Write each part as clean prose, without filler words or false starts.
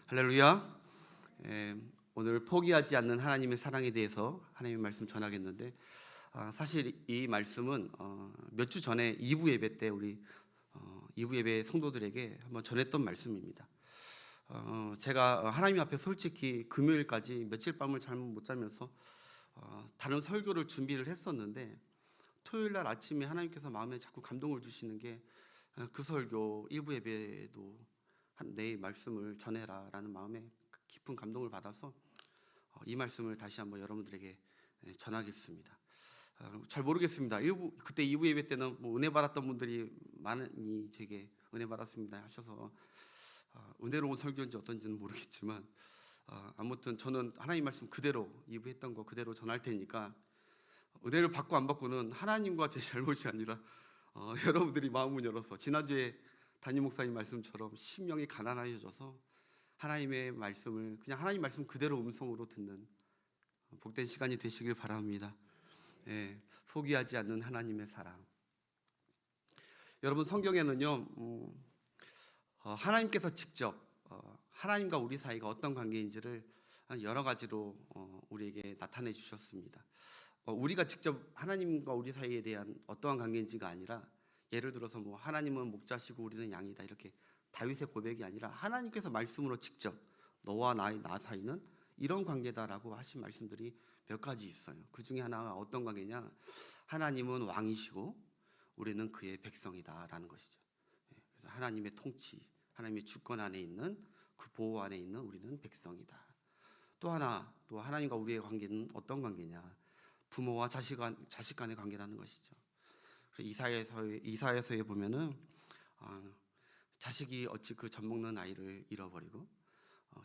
할렐루야. 오늘 포기하지 않는 하나님의 사랑에 대해서 하나님의 말씀 전하겠는데, 사실 이 말씀은 몇 주 전에 2부 예배 때 우리 2부 예배 성도들에게 한번 전했던 말씀입니다. 제가 하나님 앞에 솔직히 금요일까지 며칠 밤을 잠을 못 자면서 다른 설교를 준비를 했었는데, 토요일 날 아침에 하나님께서 마음에 자꾸 감동을 주시는 게 그 설교 1부 예배도 내 말씀을 전해라라는 마음에 깊은 감동을 받아서 이 말씀을 다시 한번 여러분들에게 전하겠습니다. 잘 모르겠습니다. 그때 2부 예배 때는 뭐 은혜 받았던 분들이 많이 제게 은혜 받았습니다 하셔서 은혜로운 설교인지 어떤지는 모르겠지만, 아무튼 저는 하나님 말씀 그대로 2부 했던 거 그대로 전할 테니까, 은혜를 받고 안 받고는 하나님과 제 잘못이 아니라 여러분들이 마음을 열어서, 지난주에 담임 목사님 말씀처럼 심령이 가난해져서 하나님의 말씀을 그냥 하나님 말씀 그대로 음성으로 듣는 복된 시간이 되시길 바랍니다. 포기하지 않는 하나님의 사랑. 여러분, 성경에는요 하나님께서 직접 하나님과 우리 사이가 어떤 관계인지를 여러 가지로 우리에게 나타내 주셨습니다. 우리가 직접 하나님과 우리 사이에 대한 어떠한 관계인지가 아니라, 예를 들어서 뭐 하나님은 목자시고 우리는 양이다, 이렇게 다윗의 고백이 아니라 하나님께서 말씀으로 직접 너와 나 사이는 이런 관계다라고 하신 말씀들이 몇 가지 있어요. 그 중에 하나가 어떤 관계냐, 하나님은 왕이시고 우리는 그의 백성이다라는 것이죠. 그래서 하나님의 통치, 하나님의 주권 안에 있는, 그 보호 안에 있는 우리는 백성이다. 또 하나님과 우리의 관계는 어떤 관계냐, 부모와 자식 간의 관계라는 것이죠. 이사야서에 보면은 자식이 어찌 그 젖먹는 아이를 잃어버리고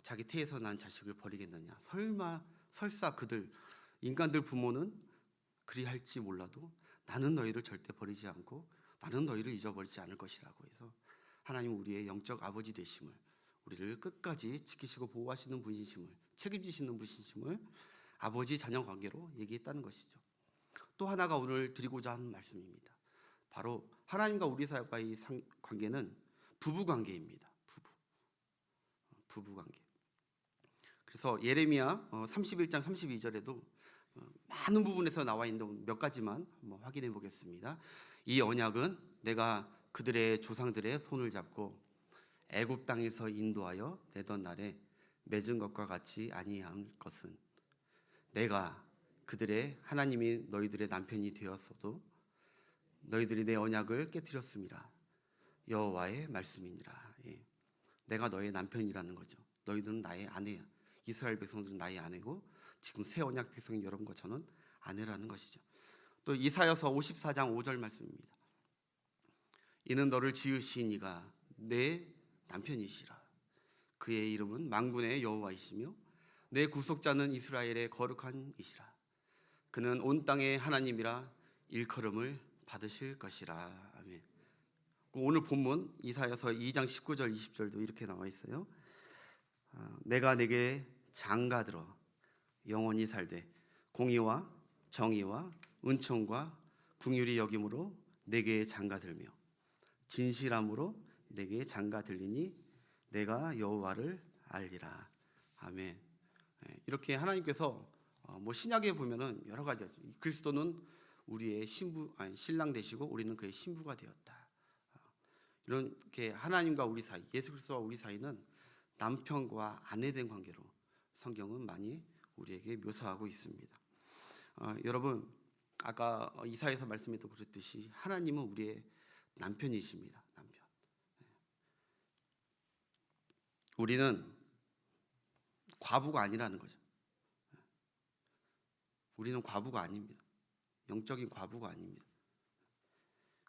자기 태에서 난 자식을 버리겠느냐. 설사 인간들 부모는 그리할지 몰라도 나는 너희를 절대 버리지 않고 나는 너희를 잊어버리지 않을 것이라고 해서, 하나님 우리의 영적 아버지 되심을, 우리를 끝까지 지키시고 보호하시는 분이심을, 책임지시는 분이심을 아버지 자녀 관계로 얘기했다는 것이죠. 또 하나가 오늘 드리고자 하는 말씀입니다. 바로 하나님과 우리 사이의 관계는 부부 관계입니다. 부부 관계. 그래서 예레미야 31장 32절에도 많은 부분에서 나와 있는 몇 가지만 한번 확인해 보겠습니다. 이 언약은 내가 그들의 조상들의 손을 잡고 애굽 땅에서 인도하여 내던 날에 맺은 것과 같이 아니할 것은, 내가 그들의 하나님이 너희들의 남편이 되었어도 너희들이 내 언약을 깨뜨렸음이라. 여호와의 말씀이니라. 내가 너의 남편이라는 거죠. 너희들은 나의 아내야. 이스라엘 백성들은 나의 아내고, 지금 새 언약 백성인 여러분과 저는 아내라는 것이죠. 또 이사야서 54장 5절 말씀입니다. 이는 너를 지으신 이가 내 남편이시라. 그의 이름은 만군의 여호와이시며 내 구속자는 이스라엘의 거룩한 이시라. 그는 온 땅의 하나님이라 일컬음을 받으실 것이라. 아멘. 오늘 본문 이사야서 2장 19절 20절도 이렇게 나와 있어요. 내가 내게 장가들어 영원히 살되 공의와 정의와 은총과 긍휼이 여김으로 내게 장가들며 진실함으로 내게 장가들리니 내가 여호와를 알리라. 아멘. 이렇게 하나님께서 신약에 보면은 여러 가지, 그리스도는 우리의 신랑 되시고 우리는 그의 신부가 되었다. 이렇게 하나님과 우리 사이, 예수 그리스도와 우리 사이는 남편과 아내된 관계로 성경은 많이 우리에게 묘사하고 있습니다. 여러분, 아까 이사야서 말씀에도 그랬듯이 하나님은 우리의 남편이십니다. 남편. 우리는 과부가 아니라는 거죠. 우리는 과부가 아닙니다. 영적인 과부가 아닙니다.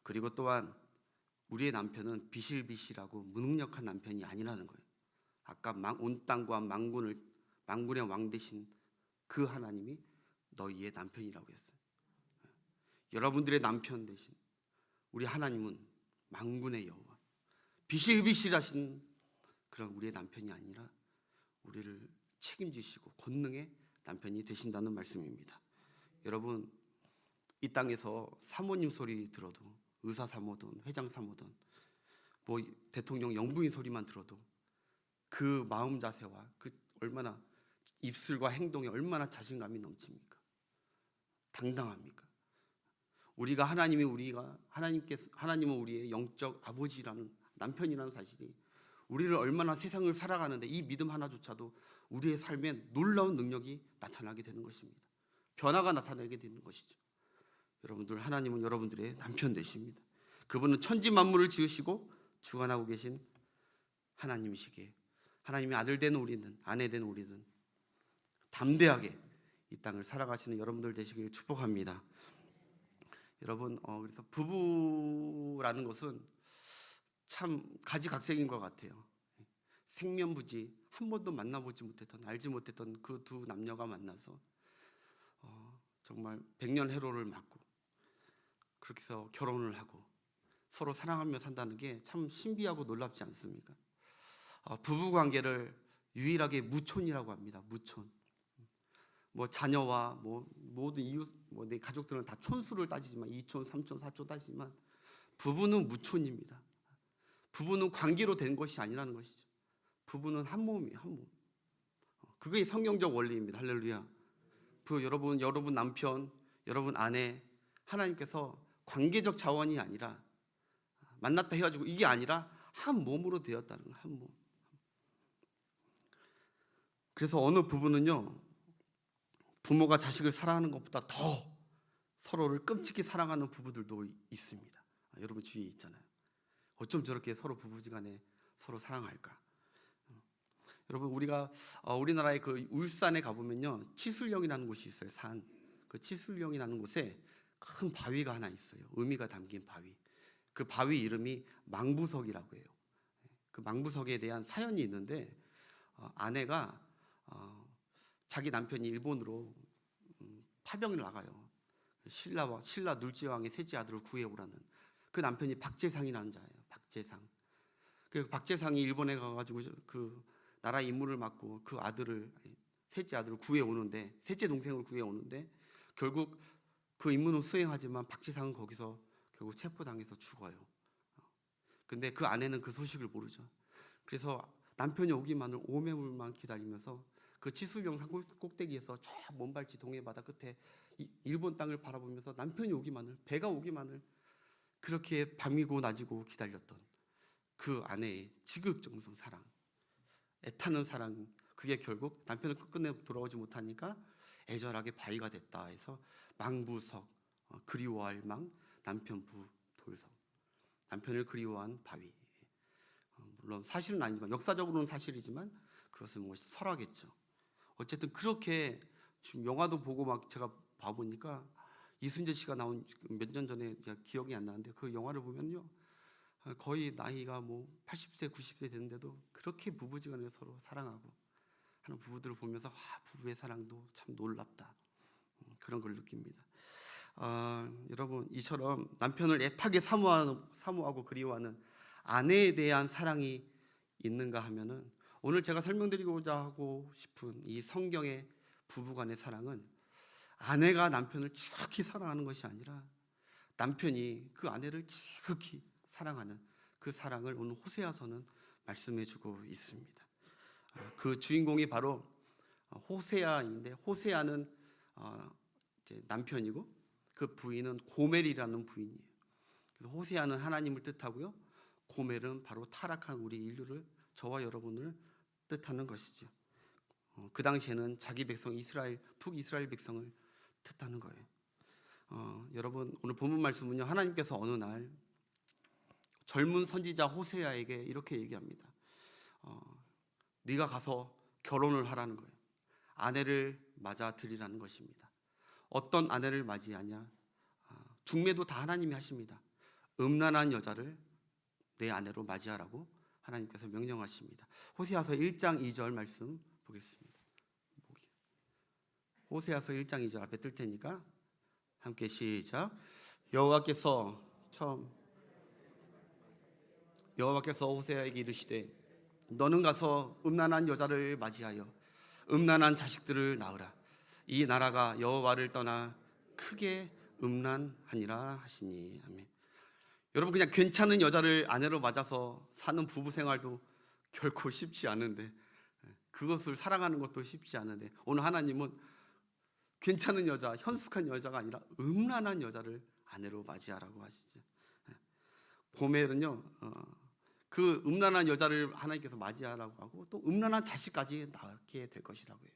그리고 또한 우리의 남편은 비실비실하고 무능력한 남편이 아니라는 거예요. 아까 온 땅과 만군의 왕 되신 그 하나님이 너희의 남편이라고 했어요. 여러분들의 남편 되신 우리 하나님은 만군의 여호와, 비실비실하신 그런 우리의 남편이 아니라 우리를 책임지시고 권능의 남편이 되신다는 말씀입니다. 여러분, 이 땅에서 사모님 소리 들어도, 의사 사모든 회장 사모든 뭐 대통령 영부인 소리만 들어도 그 마음 자세와 그 얼마나 입술과 행동에 얼마나 자신감이 넘칩니까? 당당합니까? 하나님은 우리의 영적 아버지라는, 남편이라는 사실이 우리를 얼마나 세상을 살아가는데 이 믿음 하나조차도 우리의 삶에 놀라운 능력이 나타나게 되는 것입니다. 변화가 나타나게 되는 것이죠. 여러분들, 하나님은 여러분들의 남편 되십니다. 그분은 천지 만물을 지으시고 주관하고 계신 하나님이시기에 하나님의 아들 된 우리는, 아내 된 우리는 담대하게 이 땅을 살아가시는 여러분들 되시길 축복합니다. 여러분, 그래서 부부라는 것은 참 가지각색인 것 같아요. 생면부지, 한 번도 만나보지 못했던, 알지 못했던 그 두 남녀가 만나서 정말 백년해로를 맞고 그렇게 해서 결혼을 하고 서로 사랑하며 산다는 게 참 신비하고 놀랍지 않습니까? 부부 관계를 유일하게 무촌이라고 합니다. 무촌. 뭐 자녀와 뭐 모든 이웃, 뭐 내 가족들은 다 촌수를 따지지만 2촌, 3촌, 4촌 따지지만 부부는 무촌입니다. 부부는 관계로 된 것이 아니라는 것이죠. 부부는 한 몸이에요, 한 몸. 그게 성경적 원리입니다. 할렐루야. 여러분 남편, 여러분 아내, 하나님께서 관계적 자원이 아니라 만났다 해가지고 이게 아니라 한 몸으로 되었다는 거예요. 한 몸. 그래서 어느 부부는요, 부모가 자식을 사랑하는 것보다 더 서로를 끔찍히 사랑하는 부부들도 있습니다. 여러분 주위에 있잖아요. 어쩜 저렇게 서로 부부지간에 서로 사랑할까? 여러분, 우리나라의 그 울산에 가보면요, 치술령이라는 곳이 있어요. 산. 그 치술령이라는 곳에 큰 바위가 하나 있어요. 의미가 담긴 바위. 그 바위 이름이 망부석이라고 해요. 그 망부석에 대한 사연이 있는데, 아내가 자기 남편이 일본으로 파병을 나가요. 신라 눌지왕의 셋째 아들을 구해오라는. 그 남편이 박재상이라는 자예요. 박재상. 그리고 박재상이 일본에 가가지고 그 나라 임무를 맡고 그 셋째 아들을 구해오는데, 셋째 동생을 구해오는데 결국 그 임무는 수행하지만 박재상은 거기서 결국 체포당해서 죽어요. 근데 그 아내는 그 소식을 모르죠. 그래서 남편이 오기만을 오매물만 기다리면서 그 치술령 산 꼭대기에서 저 먼발치 동해 바다 끝에 일본 땅을 바라보면서 남편이 오기만을, 배가 오기만을 그렇게 밤이고 낮이고 기다렸던 그 아내의 지극정성 사랑, 애타는 사랑, 그게 결국 남편을 끝끝내 돌아오지 못하니까 애절하게 바위가 됐다 해서 망부석, 그리워할 망, 남편부 돌석. 남편을 그리워한 바위. 물론 사실은 아니지만, 역사적으로는 사실이지만 그것은 뭐 설화겠죠. 어쨌든 그렇게 지금 영화도 보고 막 제가 봐보니까 이순재 씨가 나온 몇 년 전에 기억이 안 나는데 그 영화를 보면요, 거의 나이가 뭐 80세, 90세 되는데도 그렇게 부부지간에 서로 사랑하고 하는 부부들을 보면서 부부의 사랑도 참 놀랍다, 그런 걸 느낍니다. 여러분, 이처럼 남편을 애타게 사모하고 그리워하는 아내에 대한 사랑이 있는가 하면은, 오늘 제가 설명드리고자 하고 싶은 이 성경의 부부간의 사랑은 아내가 남편을 지극히 사랑하는 것이 아니라 남편이 그 아내를 지극히 사랑하는 그 사랑을 오늘 호세아서는 말씀해주고 있습니다. 그 주인공이 바로 호세아인데, 호세아는 이제 남편이고 그 부인은 고멜이라는 부인이에요. 그래서 호세아는 하나님을 뜻하고요, 고멜은 바로 타락한 우리 인류를, 저와 여러분을 뜻하는 것이죠. 그 당시에는 자기 백성 북이스라엘 백성을 뜻하는 거예요. 여러분, 오늘 본문 말씀은요, 하나님께서 어느 날 젊은 선지자 호세아에게 이렇게 얘기합니다. 네가 가서 결혼을 하라는 거예요. 아내를 맞아들이라는 것입니다. 어떤 아내를 맞이하냐? 중매도 다 하나님이 하십니다. 음란한 여자를 내 아내로 맞이하라고 하나님께서 명령하십니다. 호세아서 1장 2절 말씀 보겠습니다. 호세아서 1장 2절 앞에 뜰 테니까 함께 시작. 여호와께서 호세아에게 이르시되 너는 가서 음란한 여자를 맞이하여 음란한 자식들을 낳으라. 이 나라가 여호와를 떠나 크게 음란하니라 하시니. 아멘. 여러분, 그냥 괜찮은 여자를 아내로 맞아서 사는 부부 생활도 결코 쉽지 않은데, 그것을 사랑하는 것도 쉽지 않은데, 오늘 하나님은 괜찮은 여자, 현숙한 여자가 아니라 음란한 여자를 아내로 맞이하라고 하시죠. 고멜은요, 그 음란한 여자를 하나님께서 맞이하라고 하고 또 음란한 자식까지 낳게 될 것이라고 해요.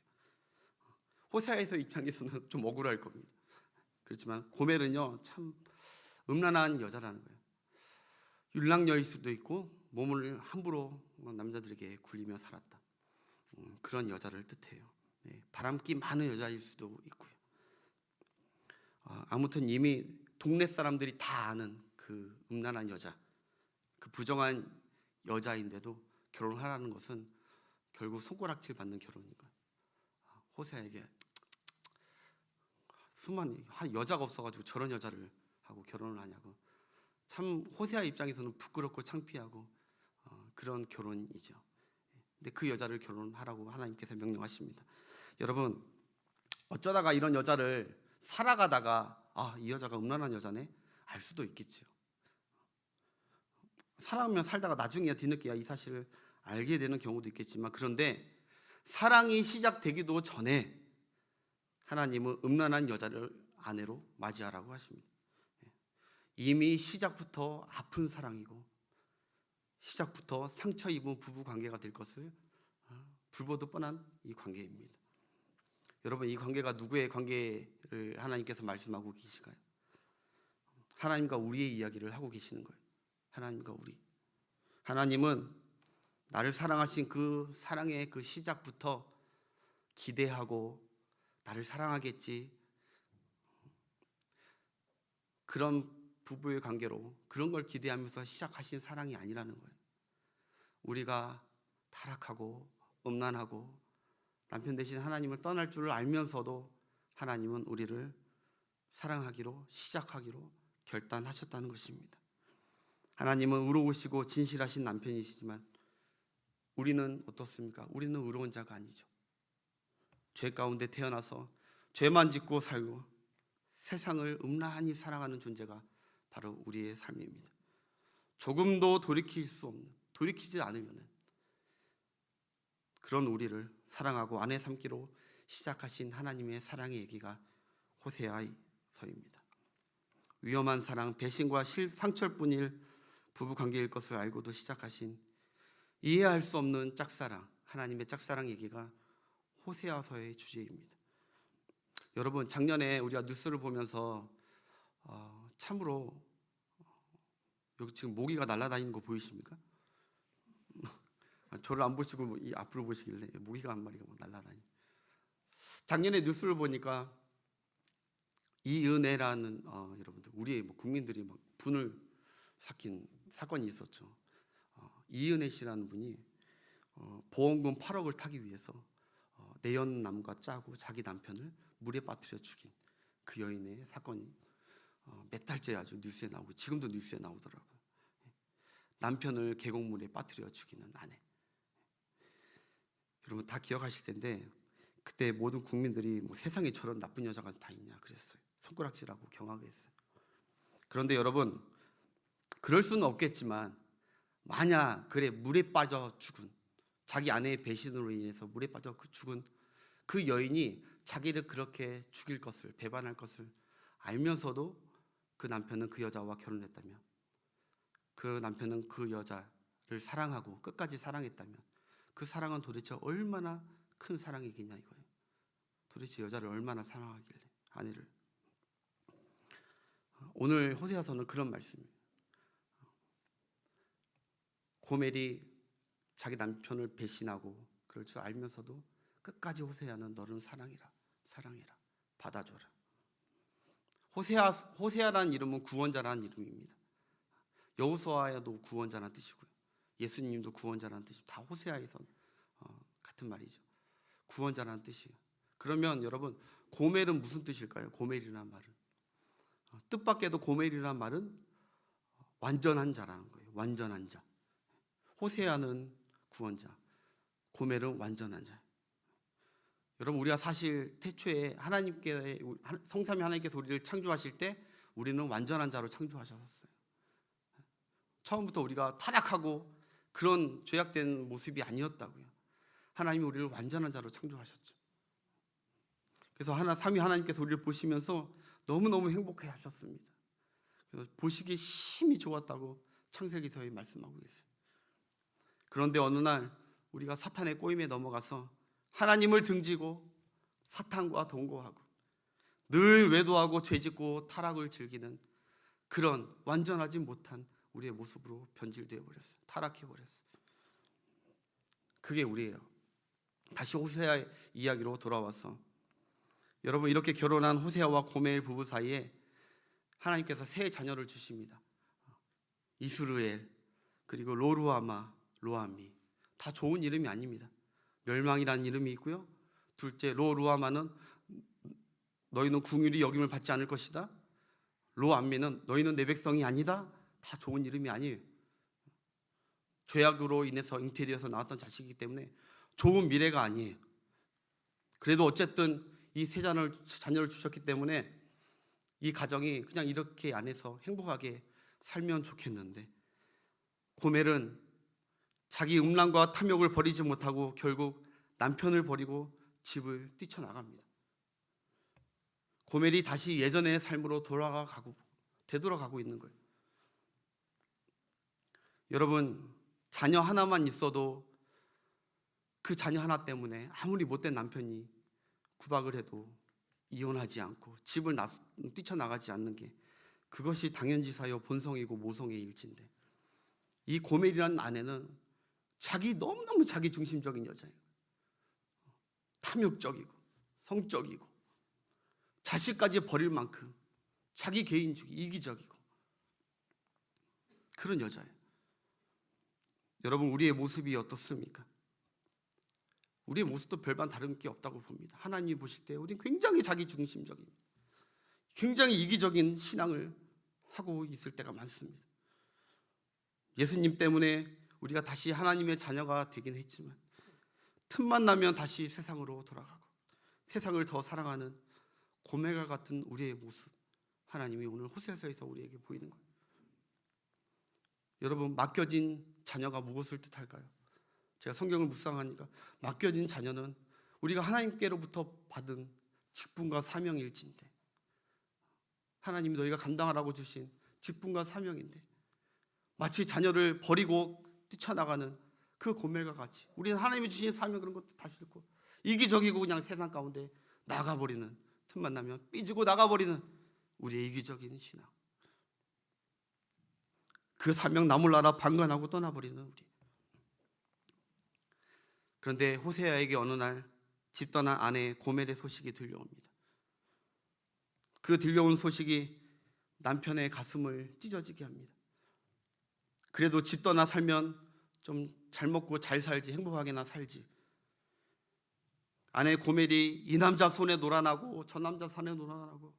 호세아에서 입장에서는 좀 억울할 겁니다. 그렇지만 고멜은요, 참 음란한 여자라는 거예요. 율랑녀일 수도 있고 몸을 함부로 남자들에게 굴리며 살았다. 그런 여자를 뜻해요. 바람기 많은 여자일 수도 있고요. 아무튼 이미 동네 사람들이 다 아는 그 음란한 여자, 그 부정한 여자인데도 결혼하라는 것은 결국 손가락질 받는 결혼이니까 호세아에게 수많은 여자가 없어가지고 저런 여자를 하고 결혼을 하냐고, 참 호세아 입장에서는 부끄럽고 창피하고 그런 결혼이죠. 근데 그 여자를 결혼하라고 하나님께서 명령하십니다. 여러분, 어쩌다가 이런 여자를 살아가다가 이 여자가 음란한 여자네 알 수도 있겠죠. 살아가면 살다가 나중에야 뒤늦게야 이 사실을 알게 되는 경우도 있겠지만, 그런데 사랑이 시작되기도 전에 하나님은 음란한 여자를 아내로 맞이하라고 하십니다. 이미 시작부터 아픈 사랑이고 시작부터 상처 입은 부부 관계가 될 것을 불보듯 뻔한 이 관계입니다. 여러분, 이 관계가 누구의 관계를 하나님께서 말씀하고 계실까요? 하나님과 우리의 이야기를 하고 계시는 거예요. 하나님과 우리. 하나님은 나를 사랑하신 그 사랑의 그 시작부터 기대하고 나를 사랑하겠지, 그런 부부의 관계로 그런 걸 기대하면서 시작하신 사랑이 아니라는 거예요. 우리가 타락하고 음란하고 남편 대신 하나님을 떠날 줄을 알면서도 하나님은 우리를 사랑하기로 시작하기로 결단하셨다는 것입니다. 하나님은 의로우시고 진실하신 남편이시지만 우리는 어떻습니까? 우리는 의로운 자가 아니죠. 죄 가운데 태어나서 죄만 짓고 살고 세상을 음란히 사랑하는 존재가 바로 우리의 삶입니다. 조금도 돌이키지 않으면 그런 우리를 사랑하고 아내 삼기로 시작하신 하나님의 사랑의 얘기가 호세아서입니다. 위험한 사랑, 배신과 상처일 뿐일 부부관계일 것을 알고도 시작하신 이해할 수 없는 짝사랑, 하나님의 짝사랑 얘기가 호세아서의 주제입니다. 여러분, 작년에 우리가 뉴스를 보면서 참으로 여기 지금 모기가 날아다니는 거 보이십니까? 저를 안 보시고 이 앞으로 보시길래 모기가 한 마리가 날아다니. 작년에 뉴스를 보니까 이은혜라는 여러분들 우리 국민들이 막 분을 삭힌 사건이 있었죠. 이은혜 씨라는 분이 보험금 8억을 타기 위해서 내연남과 짜고 자기 남편을 물에 빠뜨려 죽인 그 여인의 사건이 몇 달째 아주 뉴스에 나오고 지금도 뉴스에 나오더라고요. 남편을 계곡물에 빠뜨려 죽이는 아내. 여러분 다 기억하실 텐데 그때 모든 국민들이 세상에 저런 나쁜 여자가 다 있냐 그랬어요. 손가락질하고 경악했어요. 그런데 여러분, 그럴 수는 없겠지만 만약 그래 물에 빠져 죽은, 자기 아내의 배신으로 인해서 물에 빠져 죽은 그 여인이 자기를 그렇게 죽일 것을, 배반할 것을 알면서도 그 남편은 그 여자와 결혼했다면, 그 남편은 그 여자를 사랑하고 끝까지 사랑했다면 그 사랑은 도대체 얼마나 큰 사랑이겠냐 이거예요. 도대체 여자를 얼마나 사랑하길래, 아내를. 오늘 호세아서는 그런 말씀이에요. 고멜이 자기 남편을 배신하고 그럴 줄 알면서도 끝까지 호세아는 너는 사랑해라, 사랑해라, 받아줘라. 호세아라는 이름은 구원자라는 이름입니다. 여호수아도 구원자라는 뜻이고요. 예수님도 구원자라는 뜻이 다 호세아에서 같은 말이죠. 구원자라는 뜻이에요. 그러면 여러분, 고멜은 무슨 뜻일까요? 고멜이라는 말은 뜻밖에도 고멜이라는 말은 완전한 자라는 거예요. 완전한 자. 호세아는 구원자, 고멜은 완전한 자. 여러분, 우리가 사실 태초에 하나님께 성삼위 하나님께서 우리를 창조하실 때 우리는 완전한 자로 창조하셨어요. 처음부터 우리가 타락하고 그런 죄악된 모습이 아니었다고요. 하나님이 우리를 완전한 자로 창조하셨죠. 그래서 삼위 하나님께서 우리를 보시면서 너무너무 행복해 하셨습니다. 그래서 보시기에 심히 좋았다고 창세기서에 말씀하고 계세요. 그런데 어느 날 우리가 사탄의 꼬임에 넘어가서 하나님을 등지고 사탄과 동거하고 늘 외도하고 죄짓고 타락을 즐기는 그런 완전하지 못한 우리의 모습으로 변질되어 버렸어요. 타락해 버렸어요. 그게 우리예요. 다시 호세아 이야기로 돌아와서 여러분, 이렇게 결혼한 호세아와 고멜 부부 사이에 하나님께서 세 자녀를 주십니다. 이스루엘, 그리고 로루아마, 로암미. 다 좋은 이름이 아닙니다. 멸망이라는 이름이 있고요. 둘째, 로루아마는 너희는 궁휼히 여김을 받지 않을 것이다. 로암미는 너희는 내 백성이 아니다. 다 좋은 이름이 아니에요. 죄악으로 인해서 잉태되어서 나왔던 자식이기 때문에 좋은 미래가 아니에요. 그래도 어쨌든 이 세 자녀를 주셨기 때문에 이 가정이 그냥 이렇게 안에서 행복하게 살면 좋겠는데, 고멜은 자기 음란과 탐욕을 버리지 못하고 결국 남편을 버리고 집을 뛰쳐나갑니다. 고멜이 다시 예전의 삶으로 되돌아가고 있는 거예요. 여러분, 자녀 하나만 있어도 그 자녀 하나 때문에 아무리 못된 남편이 구박을 해도 이혼하지 않고 집을 뛰쳐나가지 않는 게, 그것이 당연지사여 본성이고 모성의 일치인데, 이 고멜이라는 아내는 너무너무 자기 중심적인 여자예요. 탐욕적이고 성적이고 자식까지 버릴 만큼 자기 개인주의, 이기적이고 그런 여자예요. 여러분, 우리의 모습이 어떻습니까? 우리의 모습도 별반 다른 게 없다고 봅니다. 하나님이 보실 때 우리는 굉장히 자기 중심적인, 굉장히 이기적인 신앙을 하고 있을 때가 많습니다. 예수님 때문에 우리가 다시 하나님의 자녀가 되긴 했지만 틈만 나면 다시 세상으로 돌아가고 세상을 더 사랑하는 고멜과 같은 우리의 모습, 하나님이 오늘 호세아서에서 우리에게 보이는 거예요. 여러분, 맡겨진 자녀가 무엇을 뜻할까요? 제가 성경을 묵상하니까 맡겨진 자녀는 우리가 하나님께로부터 받은 직분과 사명일진데, 하나님이 너희가 감당하라고 주신 직분과 사명인데, 마치 자녀를 버리고 뛰쳐나가는 그 고멜과 같이 우리는 하나님이 주신 사명, 그런 것도 다 싫고 이기적이고 그냥 세상 가운데 나가버리는, 틈만 나면 삐지고 나가버리는 우리의 이기적인 신앙, 그 사명 나몰라라 방관하고 떠나버리는 우리. 그런데 호세아에게 어느 날 집 떠난 아내 고멜의 소식이 들려옵니다. 그 들려온 소식이 남편의 가슴을 찢어지게 합니다. 그래도 집 떠나 살면 좀 잘 먹고 잘 살지, 행복하게나 살지. 아내 고멜이 이 남자 손에 놀아나고 저 남자 산에 놀아나고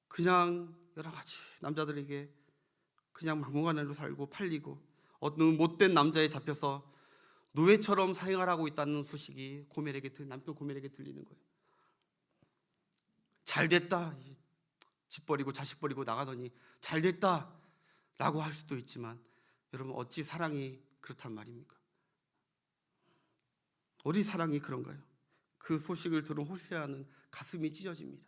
그냥 여러 가지 남자들에게 그냥 막무가내로 살고 팔리고 어떤 못된 남자에 잡혀서 노예처럼 사용하고 있다는 소식이 남편 고멜에게 들리는 거예요. 잘됐다, 집 버리고 자식 버리고 나가더니 잘됐다 라고 할 수도 있지만, 여러분, 어찌 사랑이 그렇단 말입니까? 어디 사랑이 그런가요? 그 소식을 들은 호세아는 가슴이 찢어집니다.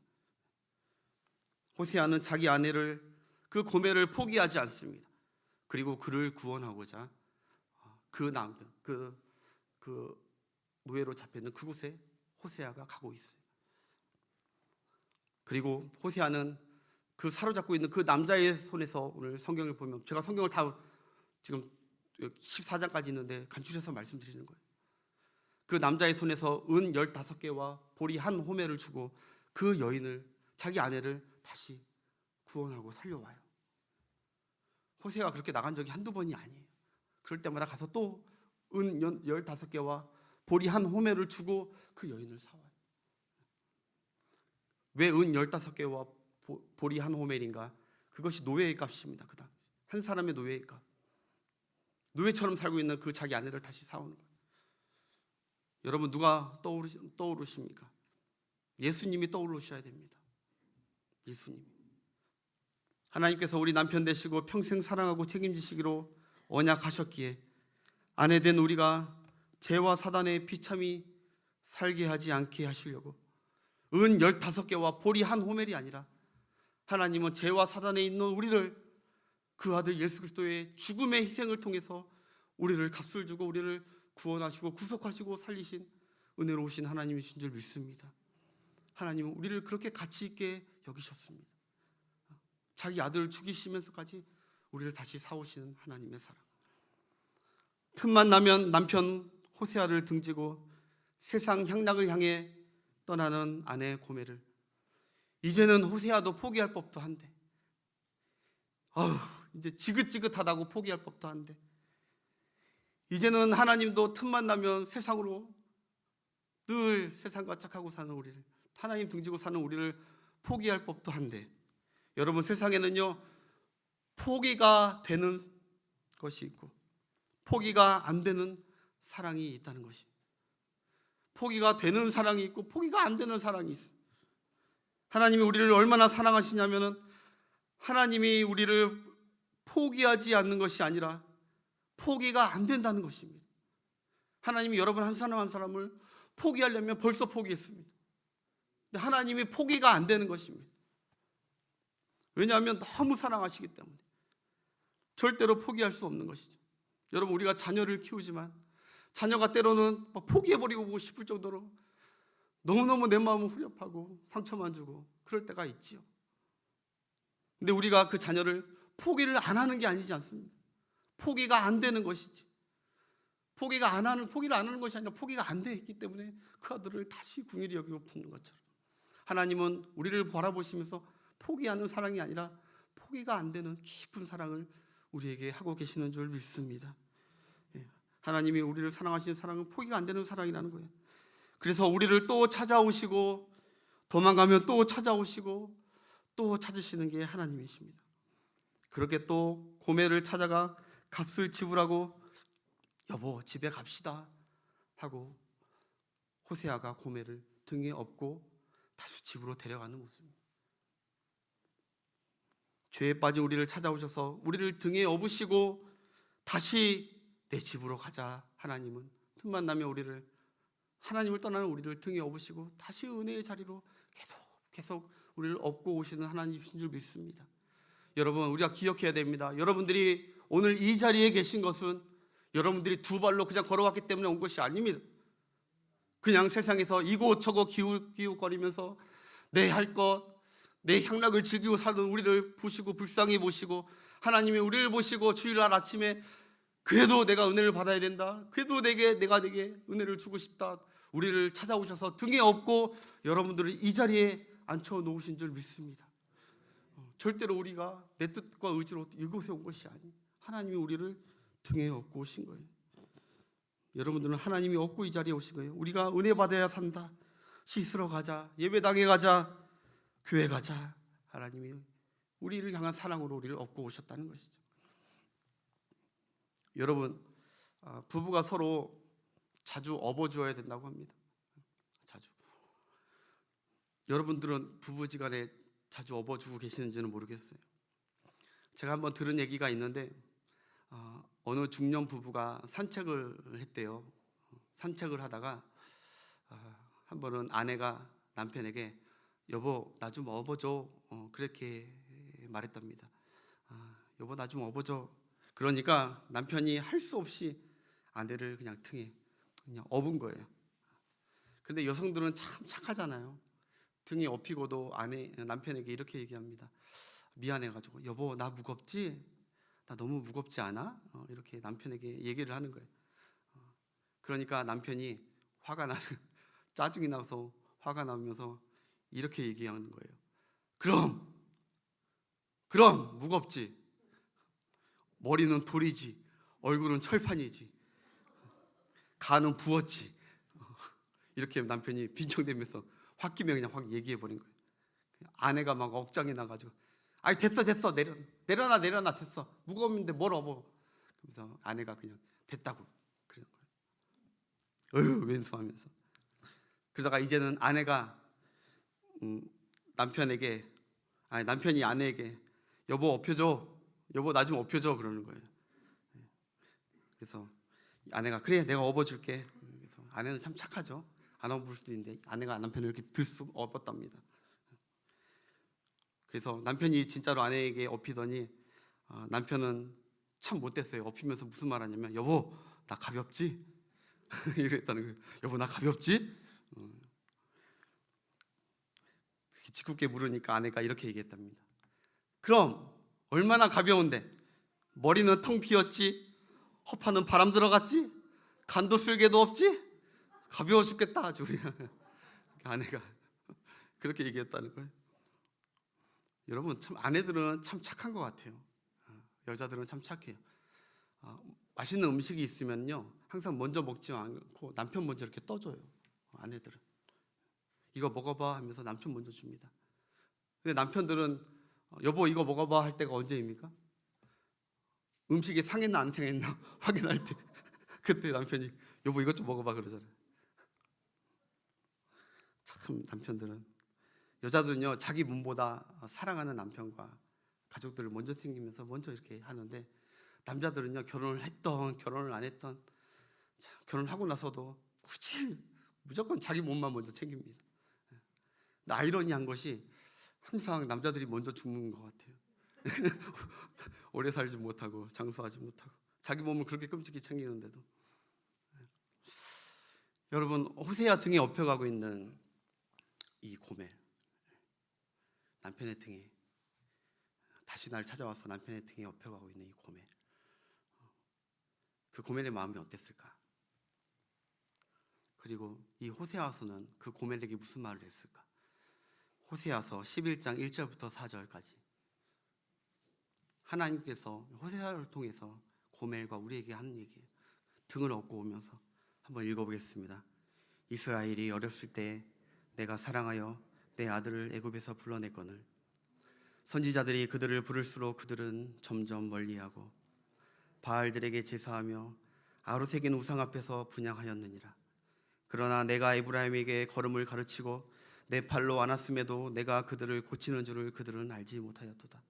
호세아는 자기 아내를, 그 고멜을 포기하지 않습니다. 그리고 그를 구원하고자 그 남편, 그 노예로 잡혀있는 그곳에 호세아가 가고 있어요. 그리고 호세아는 그 사로잡고 있는 그 남자의 손에서, 오늘 성경을 보면, 제가 성경을 다 지금 14장까지 있는데 간추려서 말씀드리는 거예요. 그 남자의 손에서 은 15개와 보리 한 호멜을 주고 그 여인을, 자기 아내를 다시 구원하고 살려와요. 호세아가 그렇게 나간 적이 한두 번이 아니에요. 그럴 때마다 가서 또 은 15개와 보리 한 호멜을 주고 그 여인을 사와요. 왜 은 15개와 보리 한 호멜인가? 그것이 노예의 값입니다. 그다음 한 사람의 노예의 값. 노예처럼 살고 있는 그 자기 아내를 다시 사오는 거예요. 여러분, 누가 떠오르십니까? 예수님이 떠오르셔야 됩니다. 예수님. 하나님께서 우리 남편 되시고 평생 사랑하고 책임지시기로 언약하셨기에 아내 된 우리가 죄와 사단의 비참이 살게 하지 않게 하시려고 은 15개와 보리 한 호멜이 아니라 하나님은 죄와 사단에 있는 우리를 그 아들 예수 그리스도의 죽음의 희생을 통해서 우리를 값을 주고 우리를 구원하시고 구속하시고 살리신 은혜로우신 하나님이신 줄 믿습니다. 하나님은 우리를 그렇게 가치 있게 여기셨습니다. 자기 아들을 죽이시면서까지 우리를 다시 사오시는 하나님의 사랑. 틈만 나면 남편 호세아를 등지고 세상 향락을 향해 떠나는 아내 고멜을 이제는 호세아도 포기할 법도 한데 이제 지긋지긋하다고 포기할 법도 한데 이제는 하나님도 틈만 나면 세상으로 늘 세상과 착하고 사는 우리를 하나님 등지고 사는 우리를 포기할 법도 한데 여러분 세상에는요 포기가 되는 것이 있고 포기가 안 되는 사랑이 있다는 것이 포기가 되는 사랑이 있고 포기가 안 되는 사랑이 있어요. 하나님이 우리를 얼마나 사랑하시냐면은 하나님이 우리를 포기하지 않는 것이 아니라 포기가 안 된다는 것입니다. 하나님이 여러분 한 사람 한 사람을 포기하려면 벌써 포기했습니다. 근데 하나님이 포기가 안 되는 것입니다. 왜냐하면 너무 사랑하시기 때문에 절대로 포기할 수 없는 것이죠. 여러분 우리가 자녀를 키우지만 자녀가 때로는 포기해버리고 싶을 정도로 너무너무 내 마음은 후련하고 상처만 주고 그럴 때가 있지요. 근데 우리가 그 자녀를 포기를 안 하는 게 아니지 않습니다. 포기가 안 되는 것이지. 포기를 안 하는 것이 아니라 포기가 안 되기 때문에 그 아들을 다시 궁일이 여기고 품는 것처럼 하나님은 우리를 바라보시면서 포기하는 사랑이 아니라 포기가 안 되는 깊은 사랑을 우리에게 하고 계시는 줄 믿습니다. 하나님이 우리를 사랑하시는 사랑은 포기가 안 되는 사랑이라는 거예요. 그래서 우리를 또 찾아오시고 도망가면 또 찾아오시고 또 찾으시는 게 하나님이십니다. 그렇게 또 고멜을 찾아가 값을 지불하고 여보 집에 갑시다 하고 호세아가 고멜을 등에 업고 다시 집으로 데려가는 모습입니다. 죄에 빠진 우리를 찾아오셔서 우리를 등에 업으시고 다시 내 집으로 가자. 하나님은 틈만 나면 하나님을 떠나는 우리를 등에 업으시고 다시 은혜의 자리로 계속 우리를 업고 오시는 하나님이신 줄 믿습니다. 여러분 우리가 기억해야 됩니다. 여러분들이 오늘 이 자리에 계신 것은 여러분들이 두 발로 그냥 걸어왔기 때문에 온 것이 아닙니다. 그냥 세상에서 이곳저곳 기웃거리면서 내 할 것, 내 향락을 즐기고 살던 우리를 보시고 불쌍히 보시고 하나님이 우리를 보시고 주일날 아침에 그래도 내가 은혜를 받아야 된다. 그래도 내가 내게 은혜를 주고 싶다. 우리를 찾아오셔서 등에 업고 여러분들을 이 자리에 앉혀놓으신 줄 믿습니다. 절대로 우리가 내 뜻과 의지로 이곳에 온 것이 아니 하나님이 우리를 등에 업고 오신 거예요. 여러분들은 하나님이 업고 이 자리에 오신 거예요. 우리가 은혜 받아야 산다. 씻으러 가자. 예배당에 가자. 교회 가자. 하나님이 우리를 향한 사랑으로 우리를 업고 오셨다는 것이죠. 여러분 부부가 서로 자주 업어주어야 된다고 합니다. 자주. 여러분들은 부부지간에 자주 업어주고 계시는지는 모르겠어요. 제가 한번 들은 얘기가 있는데 어느 중년 부부가 산책을 했대요. 산책을 하다가 한 번은 아내가 남편에게 여보 나 좀 업어줘 그렇게 말했답니다. 여보 나 좀 업어줘. 그러니까 남편이 할 수 없이 아내를 그냥 등에 그냥 업은 거예요. 근데 여성들은 참 착하잖아요. 등에 업히고도 남편에게 이렇게 얘기합니다. 미안해가지고 여보 나 무겁지? 나 너무 무겁지 않아? 이렇게 남편에게 얘기를 하는 거예요. 그러니까 남편이 짜증이 나서 화가 나면서 이렇게 얘기하는 거예요. 그럼 무겁지. 머리는 돌이지, 얼굴은 철판이지, 간은 부었지. 이렇게 남편이 빈청대면서 홧김에 그냥 확 얘기해버린 거예요. 아내가 막 억장이 나가지고 아이 됐어 내려놔 됐어 무거운데 뭘 업어. 그래서 아내가 그냥 됐다고 그러는 거예요. 왼수하면서. 그러다가 이제는 아내가 남편이 아내에게 여보 업혀줘. 여보 나 좀 업혀줘 그러는 거예요. 그래서 아내가 그래 내가 업어줄게. 그래서 아내는 참 착하죠. 안 업을 수도 있는데 아내가 남편을 이렇게 들쑥 업었답니다. 그래서 남편이 진짜로 아내에게 업히더니 남편은 참 못됐어요. 업히면서 무슨 말 하냐면 여보 나 가볍지? 이랬다는 거예요. 여보 나 가볍지? 짓궂게 물으니까 아내가 이렇게 얘기했답니다. 그럼 얼마나 가벼운데? 머리는 텅 비었지? 허파는 바람 들어갔지? 간도 쓸개도 없지? 가벼워 죽겠다 아주. 아내가 그렇게 얘기했다는 거예요. 여러분 참 아내들은 참 착한 것 같아요. 여자들은 참 착해요. 맛있는 음식이 있으면요 항상 먼저 먹지 않고 남편 먼저 이렇게 떠줘요. 아내들은 이거 먹어봐 하면서 남편 먼저 줍니다. 근데 남편들은 여보 이거 먹어봐 할 때가 언제입니까? 음식이 상했나 안 상했나 확인할 때 그때 남편이 여보 이것 좀 먹어봐 그러잖아요. 참 남편들은 여자들은요 자기 몸보다 사랑하는 남편과 가족들을 먼저 챙기면서 먼저 이렇게 하는데 남자들은요 결혼을 했던 결혼을 안 했던 결혼하고 나서도 굳이 무조건 자기 몸만 먼저 챙깁니다. 아이러니한 것이 항상 남자들이 먼저 죽는 것 같아요. 오래 살지 못하고 장수하지 못하고 자기 몸을 그렇게 끔찍히 챙기는데도. 여러분 호세아 등에 업혀가고 있는 이 고멜, 남편의 등에 다시 날 찾아와서 남편의 등에 업혀가고 있는 이 고멜, 그 고멜의 마음이 어땠을까? 그리고 이 호세아서는 그 고멜에게 무슨 말을 했을까? 호세아서 11장 1절부터 4절까지 하나님께서 호세아를 통해서 고멜과 우리에게 하는 얘기예요. 등을 업고 오면서 한번 읽어보겠습니다. 이스라엘이 어렸을 때 내가 사랑하여 내 아들을 애굽에서 불러냈거늘 선지자들이 그들을 부를수록 그들은 점점 멀리하고 바알들에게 제사하며 아로새긴 우상 앞에서 분향하였느니라. 그러나 내가 에브라임에게 걸음을 가르치고 내 팔로 안았음에도 내가 그들을 고치는 줄을 그들은 알지 못하였도다.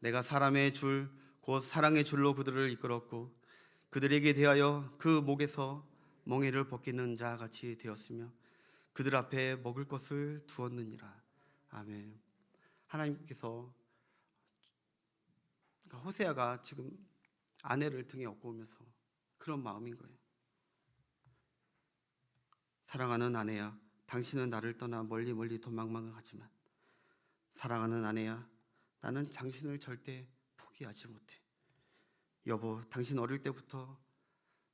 내가 사람의 줄 곧 사랑의 줄로 그들을 이끌었고 그들에게 대하여 그 목에서 멍에를 벗기는 자 같이 되었으며 그들 앞에 먹을 것을 두었느니라. 아멘. 하나님께서 호세아가 지금 아내를 등에 업고 오면서 그런 마음인 거예요. 사랑하는 아내야, 당신은 나를 떠나 멀리 멀리 도망가지만 사랑하는 아내야, 나는 당신을 절대 포기하지 못해. 여보, 당신 어릴 때부터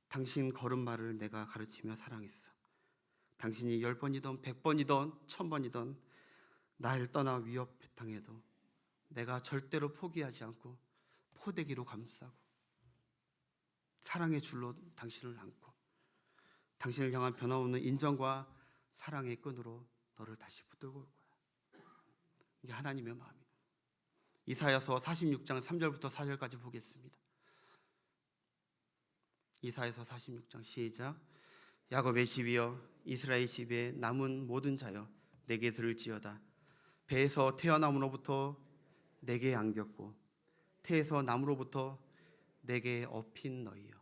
당신 걸음마를 내가 가르치며 사랑했어. 당신이 10번이든 100번이든 1000번이든 날 떠나 위협 배탕해도 내가 절대로 포기하지 않고 포대기로 감싸고 사랑의 줄로 당신을 안고 당신을 향한 변함없는 인정과 사랑의 끈으로 너를 다시 붙들고 올 거야. 이게 하나님의 마음이에요. 이사야서 46장 3절부터 4절까지 보겠습니다. 이사야서 46장 시작. 야곱의 집이여 이스라엘 집에 남은 모든 자여 내게 들을지어다. 배에서 태어남으로부터 내게 안겼고 태에서 남으로부터 내게 업힌 너희여,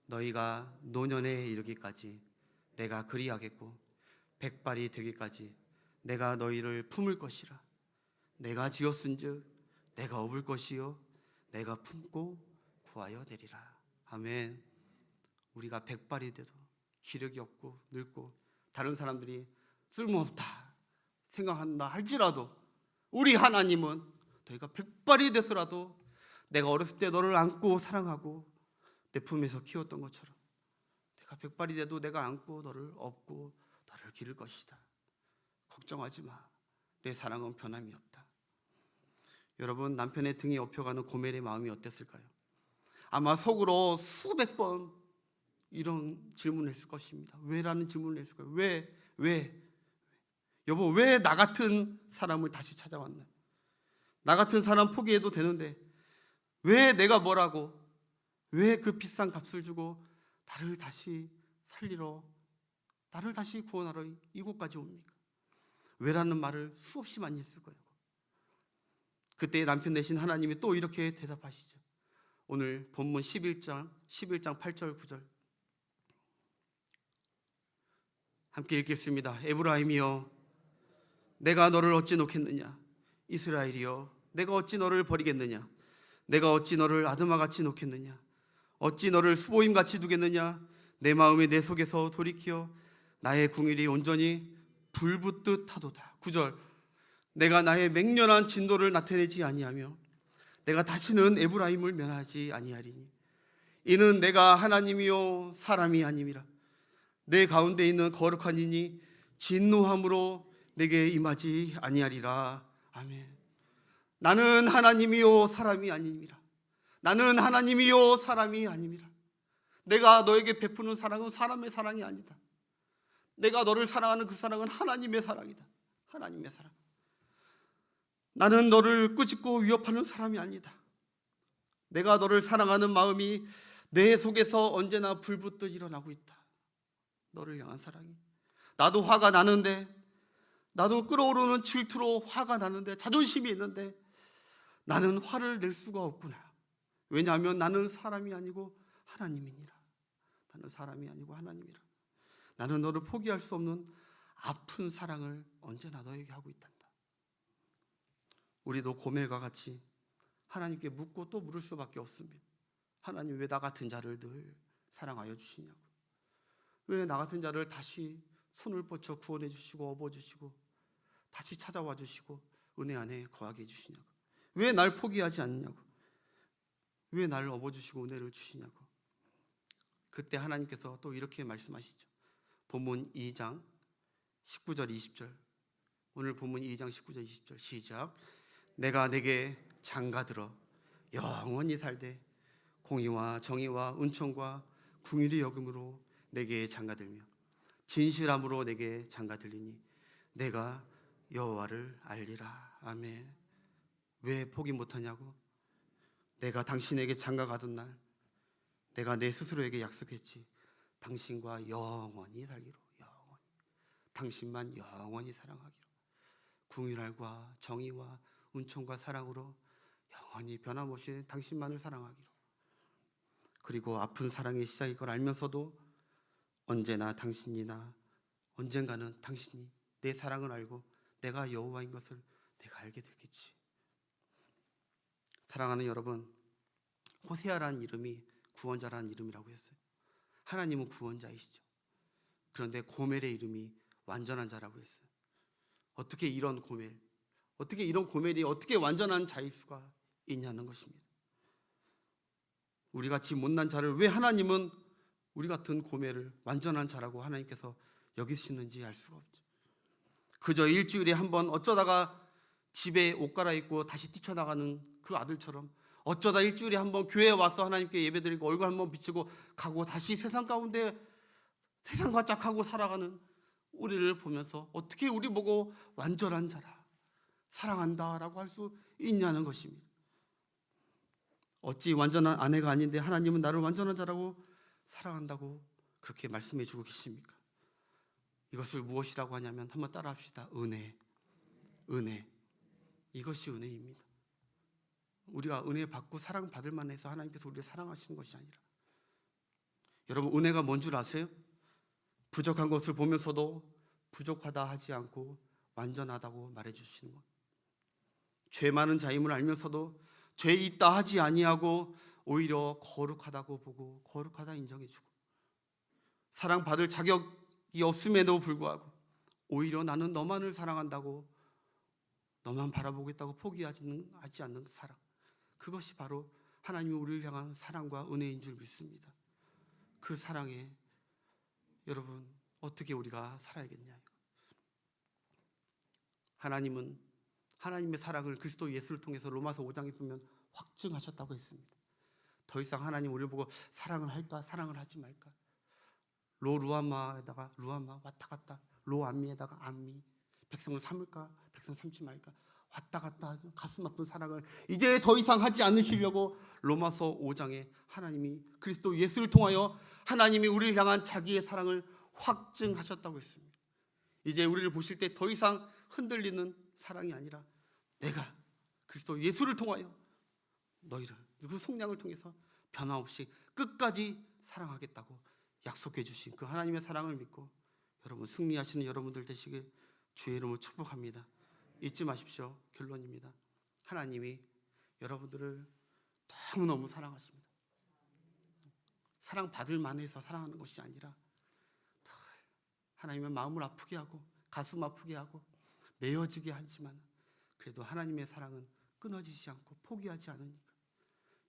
너희가 노년에 이르기까지 내가 그리하겠고 백발이 되기까지 내가 너희를 품을 것이라. 내가 지었은즉 내가 업을 것이요 내가 품고 구하여 내리라. 아멘. 우리가 백발이 돼도 기력이 없고 늙고 다른 사람들이 쓸모없다 생각한다 할지라도 우리 하나님은 너희가 백발이 돼서라도 내가 어렸을 때 너를 안고 사랑하고 내 품에서 키웠던 것처럼 내가 백발이 돼도 내가 안고 너를 업고 너를 기를 것이다. 걱정하지 마. 내 사랑은 변함이 없다. 여러분, 남편의 등에 업혀가는 고멜의 마음이 어땠을까요? 아마 속으로 수백 번 이런 질문을 했을 것입니다. 왜라는 질문을 했을 거예요. 왜? 여보, 왜 나 같은 사람을 다시 찾아왔나? 나 같은 사람 포기해도 되는데 왜 내가 뭐라고, 왜 그 비싼 값을 주고 나를 다시 살리러, 나를 다시 구원하러 이곳까지 옵니까? 왜라는 말을 수없이 많이 했을 거예요. 그때 남편 대신 하나님이 또 이렇게 대답하시죠. 오늘 본문 11장 8절 9절 함께 읽겠습니다. 에브라임이여 내가 너를 어찌 놓겠느냐, 이스라엘이여 내가 어찌 너를 버리겠느냐, 내가 어찌 너를 아드마같이 놓겠느냐, 어찌 너를 수보임같이 두겠느냐. 내 마음이 내 속에서 돌이키어 나의 궁일이 온전히 불붙듯 하도다. 9절 내가 나의 맹렬한 진노를 나타내지 아니하며 내가 다시는 에브라임을 면하지 아니하리니 이는 내가 하나님이요 사람이 아님이라. 내 가운데 있는 거룩한 이니 진노함으로 내게 임하지 아니하리라. 아멘. 나는 하나님이요 사람이 아님이라. 나는 하나님이요 사람이 아님이라. 내가 너에게 베푸는 사랑은 사람의 사랑이 아니다. 내가 너를 사랑하는 그 사랑은 하나님의 사랑이다. 하나님의 사랑. 나는 너를 꾸짖고 위협하는 사람이 아니다. 내가 너를 사랑하는 마음이 내 속에서 언제나 불붙듯 일어나고 있다. 너를 향한 사랑이. 나도 화가 나는데, 나도 끓어오르는 질투로 화가 나는데, 자존심이 있는데 나는 화를 낼 수가 없구나. 왜냐하면 나는 사람이 아니고 하나님이니라. 나는 사람이 아니고 하나님이라. 나는 너를 포기할 수 없는 아픈 사랑을 언제나 너에게 하고 있단다. 우리도 고멜과 같이 하나님께 묻고 또 물을 수밖에 없습니다. 하나님 왜 나 같은 자를 늘 사랑하여 주시냐고. 왜 나 같은 자를 다시 손을 뻗쳐 구원해 주시고 업어주시고 다시 찾아와 주시고 은혜 안에 거하게 해주시냐고. 왜 날 포기하지 않느냐고. 왜 나를 업어주시고 은혜를 주시냐고. 그때 하나님께서 또 이렇게 말씀하시죠. 본문 2장 19절 20절. 오늘 본문 2장 19절 20절 시작. 내가 내게 장가들어 영원히 살되 공의와 정의와 은총과 궁일이 여김으로 내게 장가들며 진실함으로 내게 장가들리니 내가 여호와를 알리라. 아멘. 왜 포기 못하냐고. 내가 당신에게 장가가던 날 내가 내 스스로에게 약속했지. 당신과 영원히 살기로. 영원히. 당신만 영원히 사랑하기로. 궁일과 정의와 은총과 사랑으로 영원히 변함없이 당신만을 사랑하기로. 그리고 아픈 사랑의 시작일 걸 알면서도 언제나 당신이나 언젠가는 당신이 내 사랑을 알고 내가 여호와인 것을 내가 알게 되겠지. 사랑하는 여러분, 호세아라는 이름이 구원자라는 이름이라고 했어요. 하나님은 구원자이시죠. 그런데 고멜의 이름이 완전한 자라고 했어요. 어떻게 이런 고멜, 어떻게 이런 고멜이 어떻게 완전한 자일 수가 있냐는 것입니다. 우리같이 못난 자를 왜 하나님은 우리 같은 고멜을 완전한 자라고 하나님께서 여기시는지 알 수가 없죠. 그저 일주일에 한 번 어쩌다가 집에 옷 갈아입고 다시 뛰쳐나가는 그 아들처럼 어쩌다 일주일에 한 번 교회에 와서 하나님께 예배드리고 얼굴 한 번 비치고 가고 다시 세상 가운데 세상과 짝하고 살아가는 우리를 보면서 어떻게 우리 보고 완전한 자라, 사랑한다라고 할 수 있냐는 것입니다. 어찌 완전한 아내가 아닌데 하나님은 나를 완전한 자라고 사랑한다고 그렇게 말씀해 주고 계십니까? 이것을 무엇이라고 하냐면 한번 따라 합시다. 은혜. 은혜. 이것이 은혜입니다. 우리가 은혜 받고 사랑 받을 만해서 하나님께서 우리를 사랑하시는 것이 아니라, 여러분 은혜가 뭔 줄 아세요? 부족한 것을 보면서도 부족하다 하지 않고 완전하다고 말해 주시는 것. 죄 많은 자임을 알면서도 죄 있다 하지 아니하고 오히려 거룩하다고 보고 거룩하다 인정해주고, 사랑받을 자격이 없음에도 불구하고 오히려 나는 너만을 사랑한다고 너만 바라보겠다고 포기하지 않는 사랑, 그것이 바로 하나님이 우리를 향한 사랑과 은혜인 줄 믿습니다. 그 사랑에 여러분 어떻게 우리가 살아야겠냐. 하나님은 하나님의 사랑을 그리스도 예수를 통해서 로마서 5장에 보면 확증하셨다고 했습니다. 더 이상 하나님 우리를 보고 사랑을 할까 사랑을 하지 말까, 루아마에다가 루아마 왔다 갔다, 로암미에다가 암미, 백성을 삼을까 백성 삼지 말까 왔다 갔다 하죠. 가슴 아픈 사랑을 이제 더 이상 하지 않으시려고 로마서 5장에 하나님이 그리스도 예수를 통하여 하나님이 우리를 향한 자기의 사랑을 확증하셨다고 했습니다. 이제 우리를 보실 때 더 이상 흔들리는 사랑이 아니라 내가 그리스도 예수를 통하여 너희를 그 속량을 통해서 변함없이 끝까지 사랑하겠다고 약속해 주신 그 하나님의 사랑을 믿고 여러분 승리하시는 여러분들 되시길 주의 이름으로 축복합니다. 잊지 마십시오. 결론입니다. 하나님이 여러분들을 너무너무 사랑하십니다. 사랑받을 만해서 사랑하는 것이 아니라 하나님의 마음을 아프게 하고 가슴 아프게 하고 메어지게 하지만 그래도 하나님의 사랑은 끊어지지 않고 포기하지 않으니까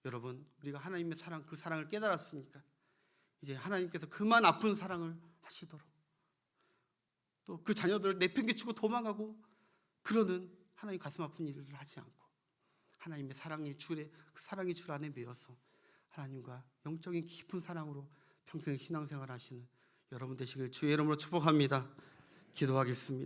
여러분 우리가 하나님의 사랑 그 사랑을 깨달았으니까 이제 하나님께서 그만 아픈 사랑을 하시도록 또 그 자녀들을 내팽개치고 도망가고 그러는 하나님 가슴 아픈 일을 하지 않고 하나님의 사랑의 줄에 그 사랑의 줄 안에 매여서 하나님과 영적인 깊은 사랑으로 평생 신앙생활 하시는 여러분 되시길 주의 이름으로 축복합니다. 기도하겠습니다.